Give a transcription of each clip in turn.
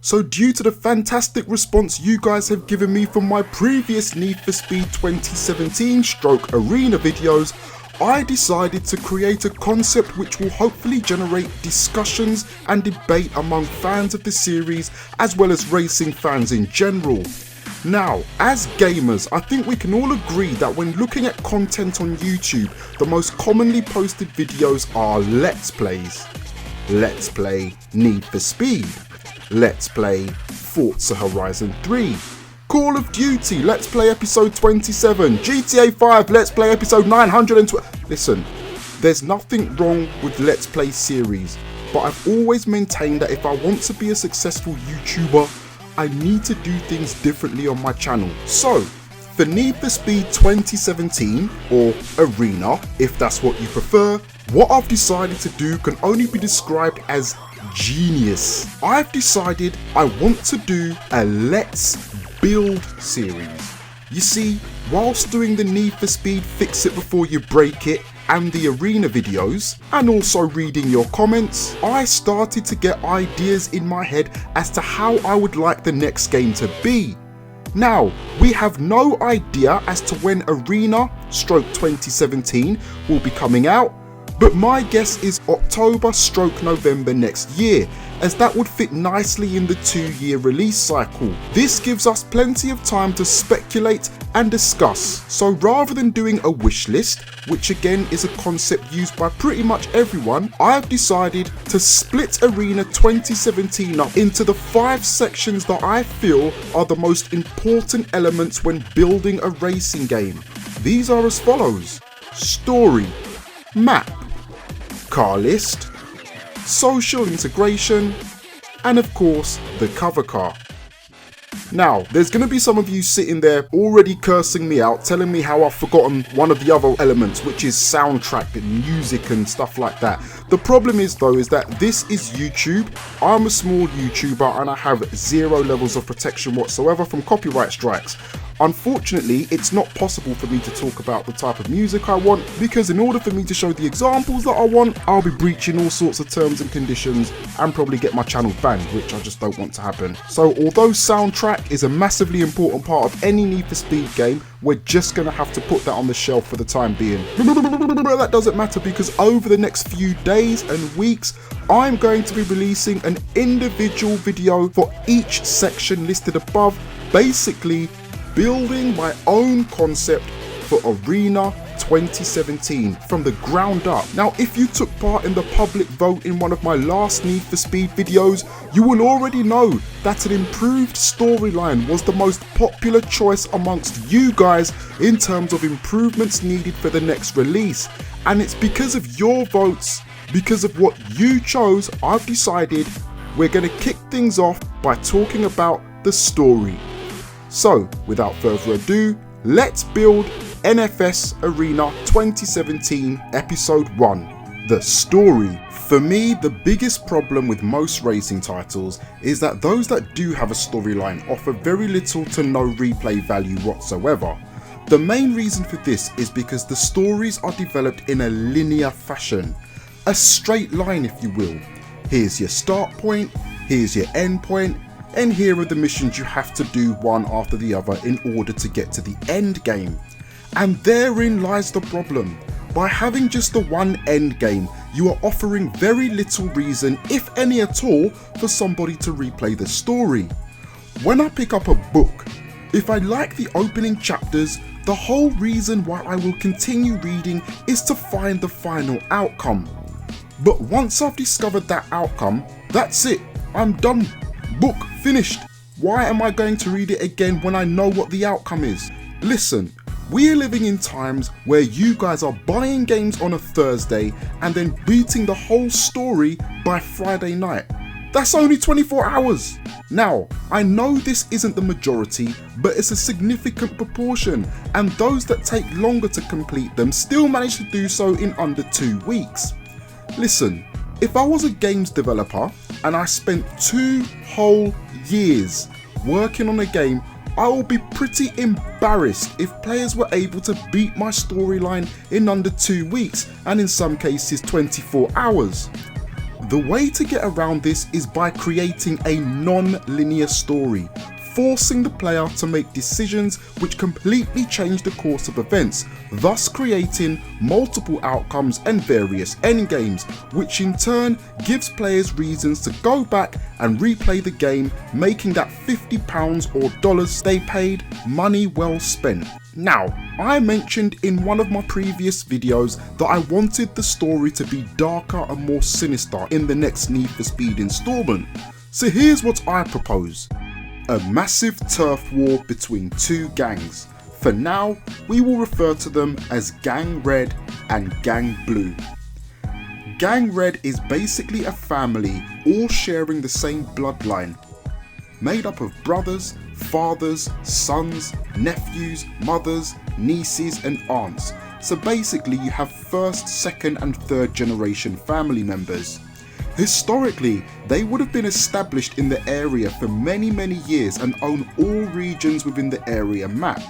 So due to the fantastic response you guys have given me from my previous Need for Speed 2017 arena videos, I decided to create a concept which will hopefully generate discussions and debate among fans of the series as well as racing fans in general. Now, as gamers, I think we can all agree that when looking at content on YouTube, the most commonly posted videos are Let's Plays. Let's Play Need for Speed. Let's Play Forza Horizon 3. Call of Duty Let's Play episode 27. GTA 5 Let's Play episode 920. Listen, there's nothing wrong with Let's Play series, but I've always maintained that if I want to be a successful YouTuber, I need to do things differently on my channel. So, for Need for Speed 2017, or Arena, if that's what you prefer, what I've decided to do can only be described as genius. I've decided I want to do a Let's Build series. You see, whilst doing the Need for Speed Fix It Before You Break It and the Arena videos, and also reading your comments, I started to get ideas in my head as to how I would like the next game to be. Now, we have no idea as to when Arena / 2017 will be coming out, but my guess is October / November next year, as that would fit nicely in the 2-year release cycle. This gives us plenty of time to speculate and discuss. So rather than doing a wish list, which again is a concept used by pretty much everyone, I've decided to split Arena 2017 up into the 5 sections that I feel are the most important elements when building a racing game. These are as follows: story, map, car list, social integration, and of course the cover car. Now, there's going to be some of you sitting there already cursing me out, telling me how I've forgotten one of the other elements, which is soundtrack and music and stuff like that. The problem is though, is that this is YouTube. I'm a small YouTuber and I have 0 levels of protection whatsoever from copyright strikes. Unfortunately, it's not possible for me to talk about the type of music I want, because in order for me to show the examples that I want, I'll be breaching all sorts of terms and conditions and probably get my channel banned, which I just don't want to happen. So although soundtrack is a massively important part of any Need for Speed game, we're just going to have to put that on the shelf for the time being. That doesn't matter, because over the next few days and weeks, I'm going to be releasing an individual video for each section listed above, basically building my own concept for Arena 2017 from the ground up. Now, if you took part in the public vote in one of my last Need for Speed videos, you will already know that an improved storyline was the most popular choice amongst you guys in terms of improvements needed for the next release. And it's because of your votes, because of what you chose, I've decided we're going to kick things off by talking about the story. So, without further ado, let's build NFS Arena 2017 Episode 1, The Story. For me, the biggest problem with most racing titles is that those that do have a storyline offer very little to no replay value whatsoever. The main reason for this is because the stories are developed in a linear fashion, a straight line if you will. Here's your start point, here's your end point, and here are the missions you have to do one after the other in order to get to the end game. And therein lies the problem. By having just the one end game, you are offering very little reason, if any at all, for somebody to replay the story. When I pick up a book, if I like the opening chapters, the whole reason why I will continue reading is to find the final outcome. But once I've discovered that outcome, that's it, I'm done. Book finished. Why am I going to read it again when I know what the outcome is? Listen, we are living in times where you guys are buying games on a Thursday and then beating the whole story by Friday night. That's only 24 hours. Now, I know this isn't the majority, but it's a significant proportion, and those that take longer to complete them still manage to do so in under 2 weeks. Listen, if I was a games developer and I spent 2 whole years working on a game, I will be pretty embarrassed if players were able to beat my storyline in under 2 weeks, and in some cases 24 hours. The way to get around this is by creating a non-linear story, forcing the player to make decisions which completely change the course of events, thus creating multiple outcomes and various endgames, which in turn gives players reasons to go back and replay the game, making that £50 or dollars they paid money well spent. Now, I mentioned in one of my previous videos that I wanted the story to be darker and more sinister in the next Need for Speed installment, so here's what I propose. A massive turf war between two gangs. For now, we will refer to them as Gang Red and Gang Blue. Gang Red is basically a family all sharing the same bloodline, made up of brothers, fathers, sons, nephews, mothers, nieces and aunts. So basically you have first, second and third generation family members. Historically, they would have been established in the area for many years and own all regions within the area map.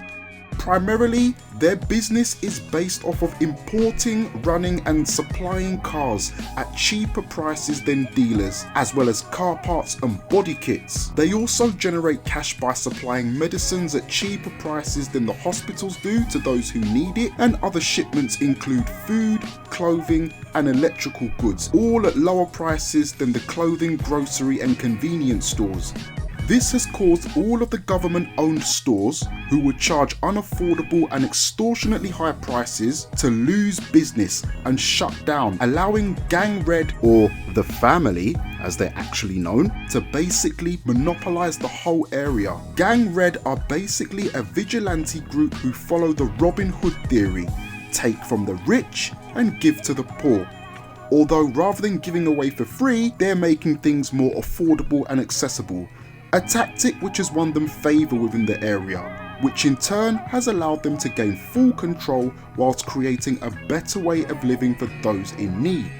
Primarily, their business is based off of importing, running and supplying cars at cheaper prices than dealers, as well as car parts and body kits. They also generate cash by supplying medicines at cheaper prices than the hospitals do to those who need it, and other shipments include food, clothing and electrical goods, all at lower prices than the clothing, grocery and convenience stores. This has caused all of the government-owned stores, who would charge unaffordable and extortionately high prices, to lose business and shut down, allowing Gang Red, or the family as they're actually known, to basically monopolize the whole area. Gang Red are basically a vigilante group who follow the Robin Hood theory, take from the rich and give to the poor. Although rather than giving away for free, they're making things more affordable and accessible. A tactic which has won them favour within the area, which in turn has allowed them to gain full control whilst creating a better way of living for those in need.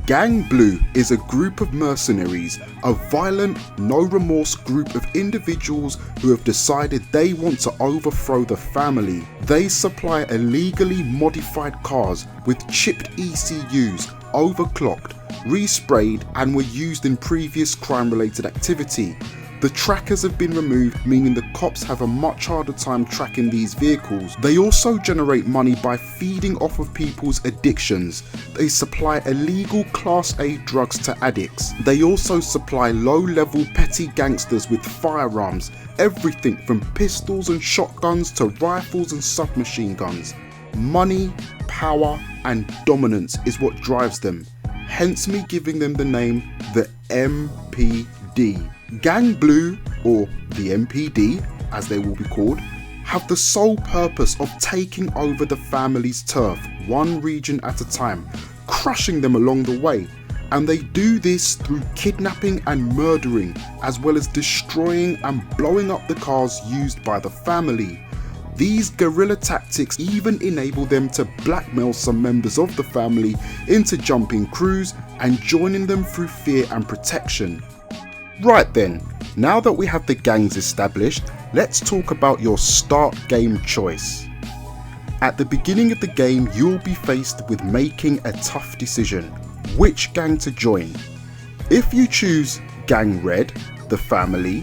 Gang Blue is a group of mercenaries, a violent, no remorse group of individuals who have decided they want to overthrow the family. They supply illegally modified cars with chipped ECUs, overclocked, resprayed and were used in previous crime-related activity. The trackers have been removed, meaning the cops have a much harder time tracking these vehicles. They also generate money by feeding off of people's addictions. They supply illegal Class A drugs to addicts. They also supply low-level petty gangsters with firearms, everything from pistols and shotguns to rifles and submachine guns. Money, power and dominance is what drives them, hence me giving them the name the MPD. Gang Blue, or the MPD as they will be called, have the sole purpose of taking over the family's turf, one region at a time, crushing them along the way, and they do this through kidnapping and murdering, as well as destroying and blowing up the cars used by the family. These guerrilla tactics even enable them to blackmail some members of the family into jumping crews and joining them through fear and protection. Right then, now that we have the gangs established, let's talk about your start game choice. At the beginning of the game, you'll be faced with making a tough decision, which gang to join. If you choose Gang Red, the family,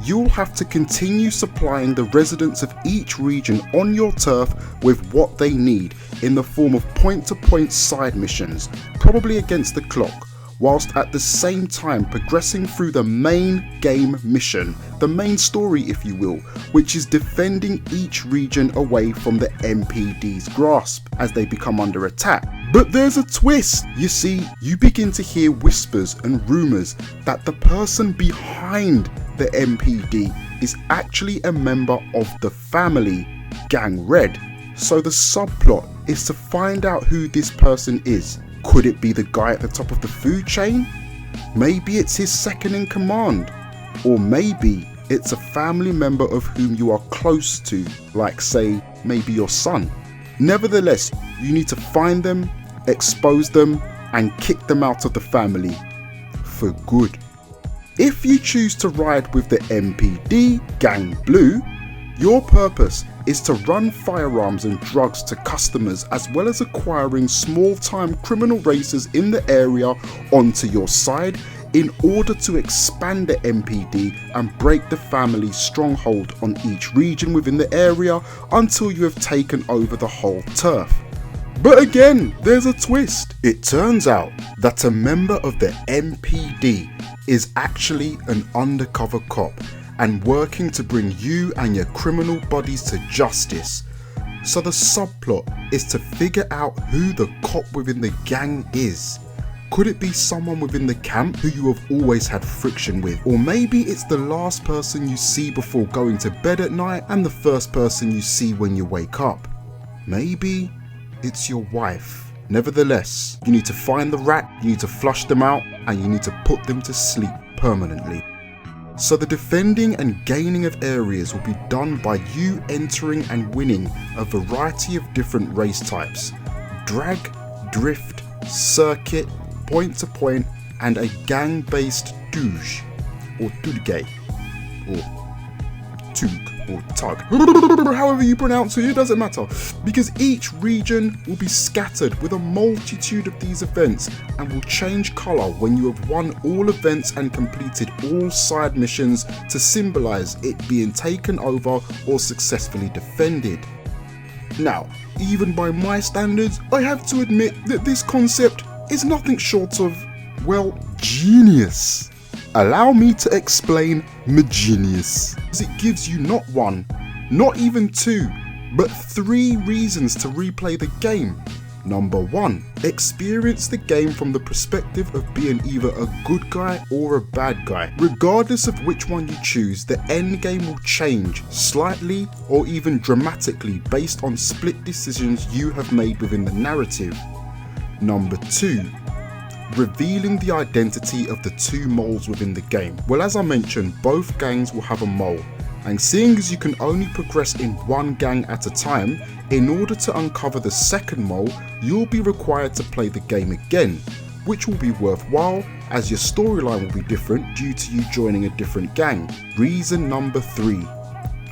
you'll have to continue supplying the residents of each region on your turf with what they need in the form of point-to-point side missions, probably against the clock, whilst at the same time progressing through the main game mission, the main story if you will, which is defending each region away from the MPD's grasp as they become under attack. But there's a twist! You see, you begin to hear whispers and rumours that the person behind the MPD is actually a member of the family, Gang Red. So the subplot is to find out who this person is. Could it be the guy at the top of the food chain? Maybe it's his second in command. Or maybe it's a family member of whom you are close to, like say, maybe your son. Nevertheless, you need to find them, expose them, and kick them out of the family. For good. If you choose to ride with the MPD, Gang Blue, Your purpose is to run firearms and drugs to customers, as well as acquiring small-time criminal racers in the area onto your side in order to expand the MPD and break the family's stronghold on each region within the area until you have taken over the whole turf. But again, there's a twist. It turns out that a member of the MPD is actually an undercover cop and working to bring you and your criminal buddies to justice. So the subplot is to figure out who the cop within the gang is. Could it be someone within the camp who you have always had friction with? Or maybe it's the last person you see before going to bed at night and the first person you see when you wake up. Maybe it's your wife. Nevertheless, you need to find the rat, you need to flush them out, and you need to put them to sleep permanently. So the defending and gaining of areas will be done by you entering and winning a variety of different race types: drag, drift, circuit, point to point, and a gang based douche or tudgay or tug or tug, however you pronounce it, it doesn't matter, because each region will be scattered with a multitude of these events and will change colour when you have won all events and completed all side missions to symbolise it being taken over or successfully defended. Now, even by my standards, I have to admit that this concept is nothing short of, well, genius. Allow me to explain my genius. It gives you not one, not even two, but 3 reasons to replay the game. Number 1, experience the game from the perspective of being either a good guy or a bad guy. Regardless of which one you choose, the end game will change slightly or even dramatically based on split decisions you have made within the narrative. Number 2, revealing the identity of the 2 moles within the game. Well, as I mentioned, both gangs will have a mole, and seeing as you can only progress in one gang at a time, in order to uncover the second mole, you'll be required to play the game again, which will be worthwhile as your storyline will be different due to you joining a different gang. Reason number 3,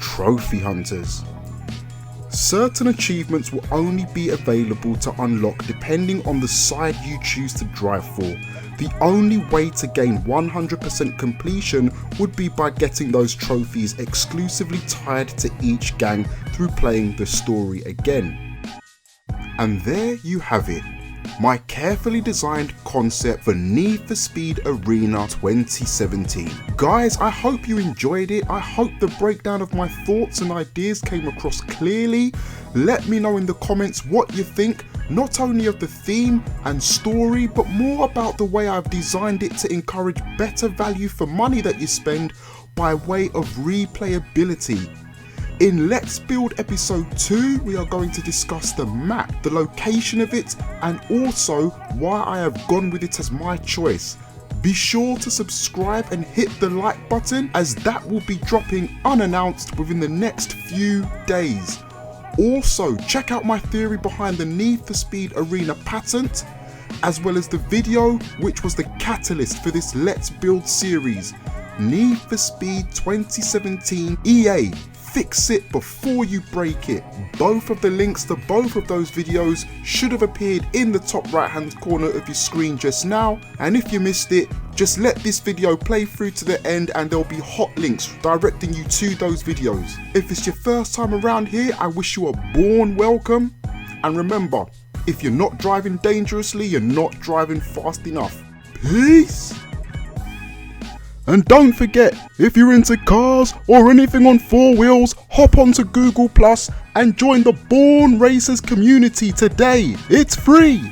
trophy hunters. Certain achievements will only be available to unlock depending on the side you choose to drive for. The only way to gain 100% completion would be by getting those trophies exclusively tied to each gang through playing the story again. And there you have it, my carefully designed concept for Need for Speed Arena 2017. Guys, I hope you enjoyed it. I hope the breakdown of my thoughts and ideas came across clearly. Let me know in the comments what you think, not only of the theme and story, but more about the way I've designed it to encourage better value for money that you spend by way of replayability. In Let's Build episode 2, we are going to discuss the map, the location of it, and also why I have gone with it as my choice. Be sure to subscribe and hit the like button, as that will be dropping unannounced within the next few days. Also, check out my theory behind the Need for Speed Arena patent, as well as the video which was the catalyst for this Let's Build series. Need for Speed 2017 EA. Fix it before you break it. Both of the links to both of those videos should have appeared in the top right hand corner of your screen just now, and if you missed it, just let this video play through to the end and there'll be hot links directing you to those videos. If it's your first time around here, I wish you a warm welcome, and remember, if you're not driving dangerously, you're not driving fast enough. Peace! And don't forget, if you're into cars or anything on 4 wheels, hop onto Google Plus and join the Born Racers community today. It's free.